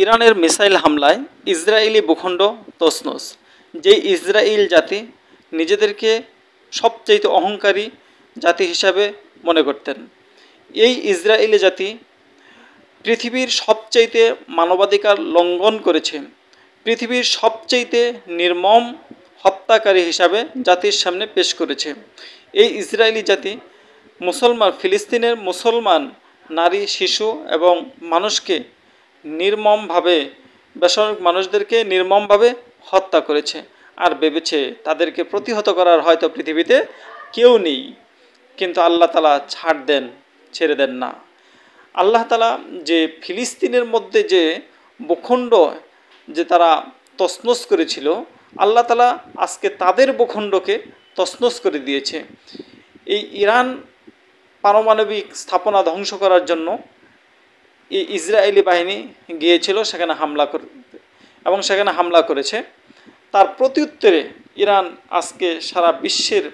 ইরানের মিসাইল হামলায় ইসরায়েলি ভূখণ্ড তছনছ। যে ইসরায়েল জাতি নিজেদেরকে সবচেয়ে অহংকারী জাতি হিসাবে মনে করতেন, এই ইসরায়েলি জাতি পৃথিবীর সবচাইতে মানবাধিকার লঙ্ঘন করেছে, পৃথিবীর সবচাইতে নির্মম হত্যাকারী হিসাবে জাতির সামনে পেশ করেছে। এই ইসরায়েলি জাতি ফিলিস্তিনের মুসলমান নারী, শিশু এবং মানুষকে নির্মমভাবে, বেসামরিক মানুষদেরকে নির্মমভাবে হত্যা করেছে আর ভেবেছে তাদেরকে প্রতিহত করার হয়তো পৃথিবীতে কেউ নেই। কিন্তু আল্লাহ তাআলা ছাড় দেন, ছেড়ে দেন না। আল্লাহ তাআলা যে ফিলিস্তিনের মধ্যে যে ভূখণ্ড যে তারা তছনছ করেছিল, আল্লাহ তাআলা আজকে তাদের ভূখণ্ডকে তছনছ করে দিয়েছে। এই ইরান পারমাণবিক স্থাপনা ধ্বংস করার জন্য এই ইসরায়েলি বাহিনী গিয়েছিল সেখানে হামলা করতে, এবং সেখানে হামলা করেছে। তার প্রত্যুত্তরে ইরান আজকে সারা বিশ্বের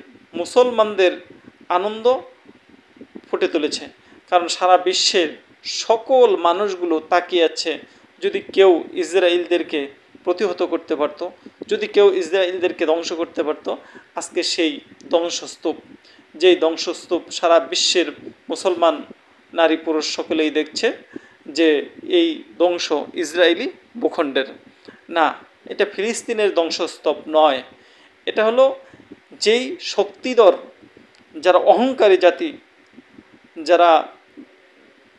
মুসলমানদের আনন্দ ফুটে তুলেছে, কারণ সারা বিশ্বের সকল মানুষগুলো তাকিয়ে আছে, যদি কেউ ইসরায়েলদেরকে প্রতিহত করতে পারত, যদি কেউ ইসরায়েলদেরকে ধ্বংস করতে পারত, আজকে সেই ধ্বংসস্তূপ, যেই ধ্বংসস্তূপ সারা বিশ্বের মুসলমান নারী পুরুষ সকলেই দেখছে যে এই ধ্বংস ইসরায়েলি ভূখণ্ডের না, এটা ফিলিস্তিনের ধ্বংসস্তূপ নয়। এটা হলো যেই শক্তিধর, যারা অহংকারী জাতি, যারা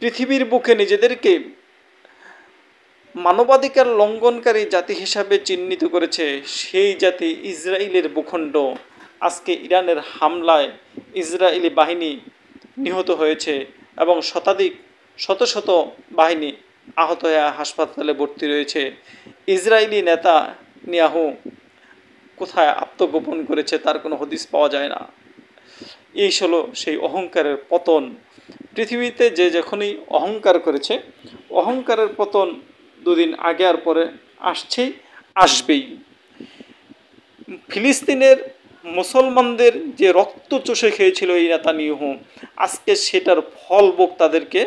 পৃথিবীর বুকে নিজেদেরকে মানবাধিকার লঙ্ঘনকারী জাতি হিসাবে চিহ্নিত করেছে, সেই জাতি ইসরায়েলের ভূখণ্ড আজকে ইরানের হামলায় ইসরায়েলি বাহিনী নিহত হয়েছে এবং শত শত বাহিনী আহত হয়ে হাসপাতালে ভর্তি রয়েছে। ইসরায়েলি নেতা নেতানিয়াহু কোথায় আত্মগোপন করেছে তার কোনো হদিস পাওয়া যায় না। এই হলো সেই অহংকারের পতন। পৃথিবীতে যে যখনই অহংকার করেছে, অহংকারের পতন দুদিন আগে আর পরে আসবেই। ফিলিস্তিনের মুসলমানদের যে রক্ত চষে খেয়েছিল এই নেতানিয়াহু, আজকে সেটার ফল ভোগ তাদেরকে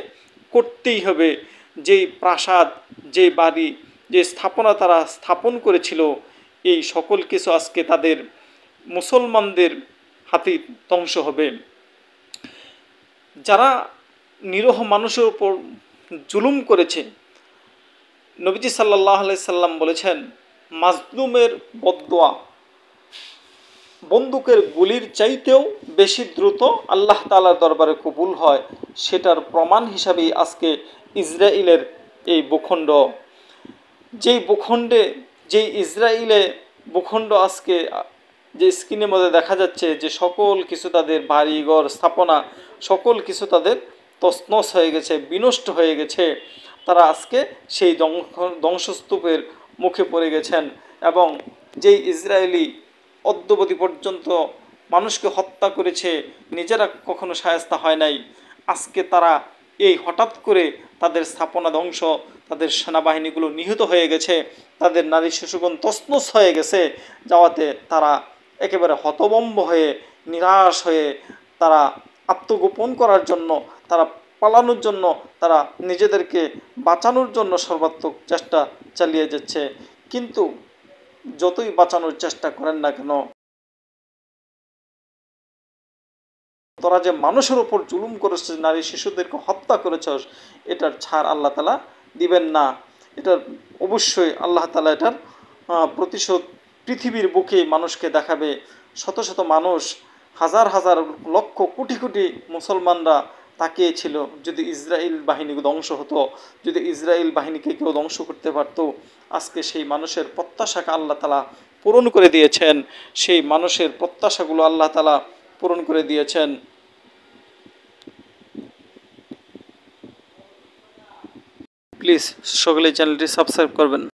করতেই হবে। যেই প্রাসাদ, যে বাড়ি, যে স্থাপনা তারা স্থাপন করেছিল, এই সকল কিছু আজকে তাদের মুসলমানদের হাতে ধ্বংস হবে। যারা নিরীহ মানুষের উপর জুলুম করেছে, নবীজি সাল্লাল্লাহু আলাইহি সাল্লাম বলেছেন, মাজলুমের বদদোয়া বন্দুকের গুলির চাইতেও বেশি দ্রুত আল্লাহ তাআলার দরবারে কবুল হয়। সেটার প্রমাণ হিসাবেই আজকে ইসরায়েলের এই ভূখণ্ড, যেই ভূখণ্ডে, যেই ইসরায়েলে ভূখণ্ড আজকে যে স্ক্রিনের মধ্যে দেখা যাচ্ছে যে সকল কিছু তাদের বাড়িঘর স্থাপনা সকল কিছু তাদের তছনছ হয়ে গেছে, বিনষ্ট হয়ে গেছে। তারা আজকে সেই ধ্বংসস্তূপের মুখে পড়ে গেছেন। এবং যেই ইসরায়েলি অদ্যাবধি পর্যন্ত মানুষকে হত্যা করেছে, নিজেরা কখনো শায়েস্তা হয় নাই, আজকে তারা এই হঠাৎ করে তাদের স্থাপনা ধ্বংস, তাদের সেনাবাহিনীগুলো নিহত হয়ে গেছে, তাদের নারী শিশুগণ তছনছ হয়ে গেছে, যাওয়াতে তারা একেবারে হতভম্ব হয়ে, নিরাশ হয়ে, তারা আত্মগোপন করার জন্য, তারা পালানোর জন্য, তারা নিজেদেরকে বাঁচানোর জন্য সর্বাত্মক চেষ্টা চালিয়ে যাচ্ছে। কিন্তু যতই বাঁচানোর চেষ্টা করেন না কেন, তোরা যে মানুষের উপর জুলুম করেছে, নারী শিশুদেরকে হত্যা করেছ, এটার ছাড় আল্লাহ তাআলা দিবেন না। এটার অবশ্যই আল্লাহ তাআলা এটার প্রতিশোধ পৃথিবীর বুকে মানুষকে দেখাবে। শত শত মানুষ, হাজার হাজার লক্ষ কোটি কোটি মুসলমানরা তাকিয়েছিল, যদি ইসরায়েল বাহিনী ধ্বংস হতো, যদি ইসরায়েল বাহিনীকে কেউ ধ্বংস করতে পারত। আজকে সেই মানুষের প্রত্যাশাকে আল্লাহ তাআলা পূরণ করে দিয়েছেন, সেই মানুষের প্রত্যাশাগুলো আল্লাহ তাআলা পূরণ করে দিয়েছেন। প্লিজ সকলে চ্যানেলটি সাবস্ক্রাইব করবেন।